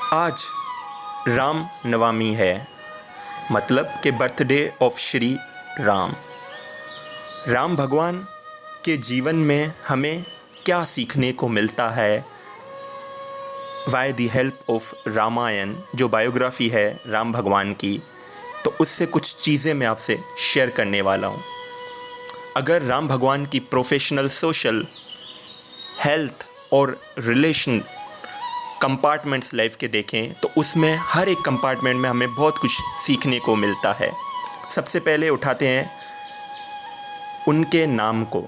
आज राम नवमी है, मतलब कि बर्थडे ऑफ श्री राम। राम भगवान के जीवन में हमें क्या सीखने को मिलता है by the help of Ramayana, जो बायोग्राफी है राम भगवान की, तो उससे कुछ चीज़ें मैं आपसे शेयर करने वाला हूँ। अगर राम भगवान की प्रोफेशनल, सोशल, हेल्थ और रिलेशन कंपार्टमेंट्स लाइफ के देखें तो उसमें हर एक कंपार्टमेंट में हमें बहुत कुछ सीखने को मिलता है। सबसे पहले उठाते हैं उनके नाम को।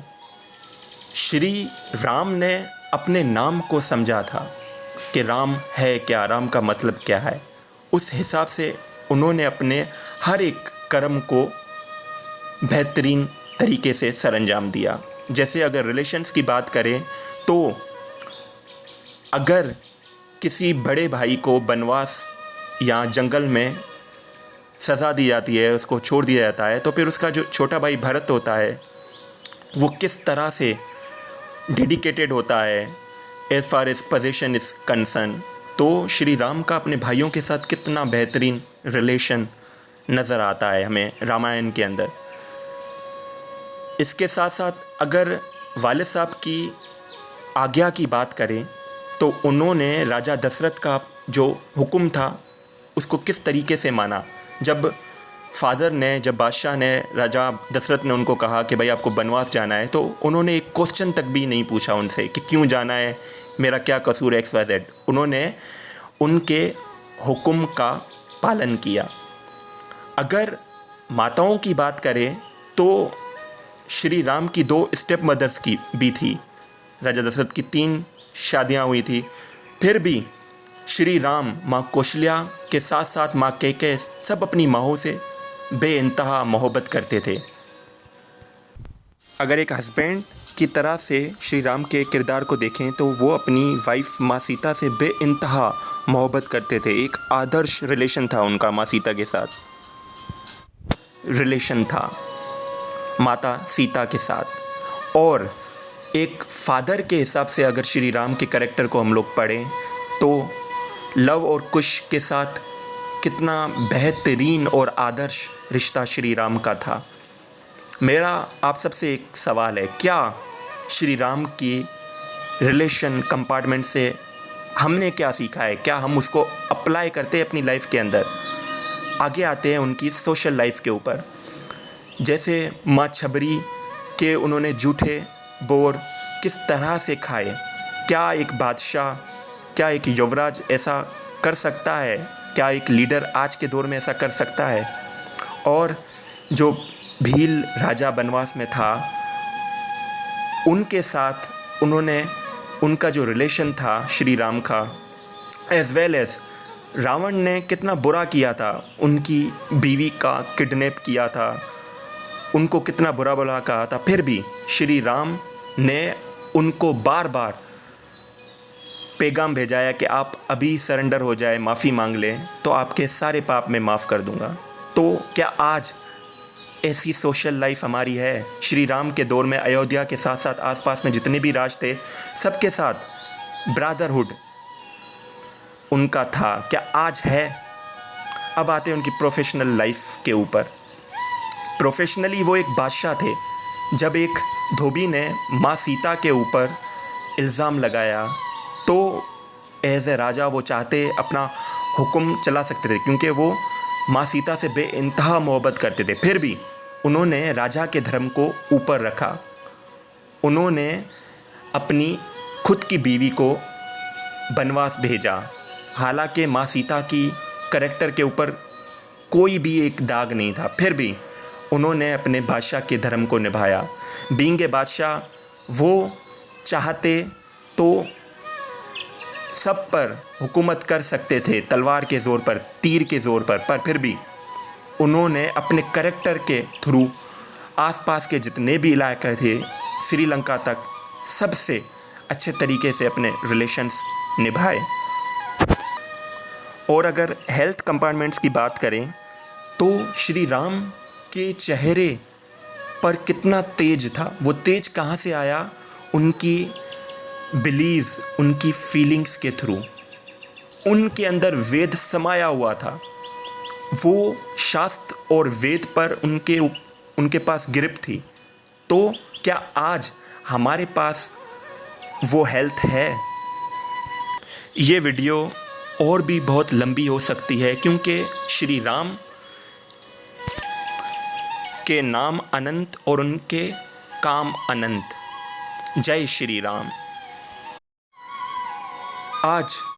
श्री राम ने अपने नाम को समझा था कि राम है क्या, राम का मतलब क्या है। उस हिसाब से उन्होंने अपने हर एक कर्म को बेहतरीन तरीके से सरअंजाम दिया। जैसे अगर रिलेशंस की बात करें तो अगर किसी बड़े भाई को वनवास या जंगल में सज़ा दी जाती है, उसको छोड़ दिया जाता है, तो फिर उसका जो छोटा भाई भरत होता है वो किस तरह से डेडिकेटेड होता है as far as position is concern. तो श्री राम का अपने भाइयों के साथ कितना बेहतरीन रिलेशन नज़र आता है हमें रामायण के अंदर। इसके साथ साथ अगर वालिद साहब की आज्ञा की बात करें तो उन्होंने राजा दशरथ का जो हुक्म था उसको किस तरीके से माना। जब बादशाह ने, राजा दशरथ ने उनको कहा कि भाई आपको वनवास जाना है, तो उन्होंने एक क्वेश्चन तक भी नहीं पूछा उनसे कि क्यों जाना है, मेरा क्या कसूर है, XYZ। उन्होंने उनके हुक्म का पालन किया। अगर माताओं की बात करें तो श्री राम की 2 स्टेप मदर्स की भी थी। राजा दशरथ की 3 शादियां हुई थी, फिर भी श्री राम माँ कौशल्या के साथ साथ माँ कैकेयी सब अपनी माँओं से बेइंतहा मोहब्बत करते थे। अगर एक हस्बैंड की तरह से श्री राम के किरदार को देखें तो वो अपनी वाइफ माँ सीता से बेइंतहा मोहब्बत करते थे। एक आदर्श रिलेशन था उनका माँ सीता के साथ, रिलेशन था माता सीता के साथ। और एक फादर के हिसाब से अगर श्री राम के कैरेक्टर को हम लोग पढ़ें तो लव और कुश के साथ कितना बेहतरीन और आदर्श रिश्ता श्री राम का था। मेरा आप सबसे एक सवाल है, क्या श्री राम की रिलेशन कंपार्टमेंट से हमने क्या सीखा है, क्या हम उसको अप्लाई करते हैं अपनी लाइफ के अंदर। आगे आते हैं उनकी सोशल लाइफ के ऊपर। जैसे माँ छबरी के उन्होंने जूठे बोर किस तरह से खाए। क्या एक बादशाह, क्या एक युवराज ऐसा कर सकता है, क्या एक लीडर आज के दौर में ऐसा कर सकता है। और जो भील राजा वनवास में था उनके साथ उन्होंने, उनका जो रिलेशन था श्री राम का, एज़ वेल एज़ रावण ने कितना बुरा किया था, उनकी बीवी का किडनैप किया था, उनको कितना बुरा बुरा कहा था, फिर भी श्री राम ने उनको बार बार पैगाम भेजाया कि आप अभी सरेंडर हो जाए, माफ़ी मांग लें तो आपके सारे पाप मैं माफ़ कर दूंगा। तो क्या आज ऐसी सोशल लाइफ हमारी है? श्री राम के दौर में अयोध्या के साथ साथ आसपास में जितने भी राज थे सबके साथ ब्रदरहुड उनका था, क्या आज है? अब आते हैं उनकी प्रोफेशनल लाइफ के ऊपर। प्रोफेशनली वो एक बादशाह थे। जब एक धोबी ने माँ सीता के ऊपर इल्ज़ाम लगाया तो एज़ ए राजा वो चाहते अपना हुक्म चला सकते थे, क्योंकि वो माँ सीता से बेइंतहा मोहब्बत करते थे। फिर भी उन्होंने राजा के धर्म को ऊपर रखा। उन्होंने अपनी खुद की बीवी को वनवास भेजा। हालांकि माँ सीता की कैरेक्टर के ऊपर कोई भी एक दाग नहीं था, फिर भी उन्होंने अपने बादशाह के धर्म को निभाया। बीइंग ए बादशाह वो चाहते तो सब पर हुकूमत कर सकते थे, तलवार के ज़ोर पर, तीर के ज़ोर पर फिर भी उन्होंने अपने कैरेक्टर के थ्रू आसपास के जितने भी इलाके थे, श्रीलंका तक, सबसे अच्छे तरीके से अपने रिलेशंस निभाए। और अगर हेल्थ कंपार्टमेंट्स की बात करें तो श्री राम के चेहरे पर कितना तेज था। वो तेज कहाँ से आया? उनकी बिलीव, उनकी फीलिंग्स के थ्रू। उनके अंदर वेद समाया हुआ था। वो शास्त्र और वेद पर उनके पास गिरफ्त थी। तो क्या आज हमारे पास वो हेल्थ है? ये वीडियो और भी बहुत लंबी हो सकती है क्योंकि श्री राम के नाम अनंत और उनके काम अनंत। जय श्री राम। आज